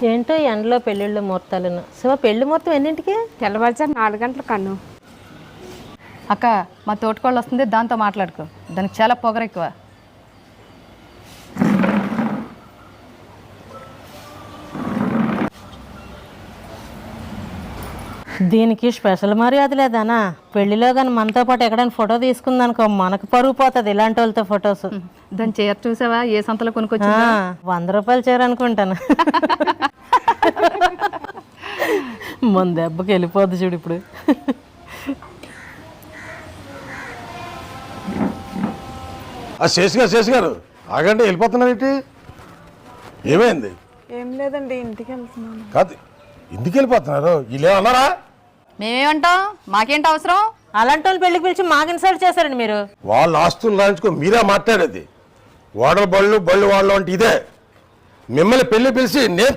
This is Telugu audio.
ఏంటో ఎండలో పెళ్ళిళ్ళు ముహూర్తాలను. శివ, పెళ్లి ముహూర్తం ఎన్నింటికి? తెల్లవారుజాము 4 గంటల కన్ను. అక్క, మా తోటకోళ్ళు వస్తుంది, దాంతో మాట్లాడుకో. దానికి చాలా పొగరు ఎక్కువ. దీనికి స్పెషల్ మర్యాద లేదానా? పెళ్లిలో కానీ మనతో పాటు ఎక్కడైనా ఫోటో తీసుకుందనుకో, మనకు పరుగు పోతుంది ఇలాంటి వాళ్ళతో ఫొటోస్. దాని చీర చూసావా? ఏ సంతలో కొనుక్కొచ్చి? 100 రూపాయలు చీర అనుకుంటాను. మన దెబ్బకి వెళ్ళిపోద్ది చూడు ఇప్పుడు. శేష్ గారు ఆగండి, వెళ్ళిపోతున్నారు ఏంటి? ఏమైంది? ఏం లేదండి, ఇంటికి వెళ్తున్నాను. కాదు, ఇంటికి వెళ్ళిపోతున్నారు? వీళ్ళు ఏమన్నారా? మేమేమంటాం? మాకేంటి అవసరం? అలాంటి వాళ్ళు పెళ్లికి పిలిచి మాకు ఇన్సల్ట్ చేశారండి మీరు. వాళ్ళ ఆస్తులు రాయించుకో, మీరే మాట్లాడేది. ఓడల బళ్ళు వాళ్ళు అంటే ఇదే. మిమ్మల్ని పెళ్లి పిలిచి నేను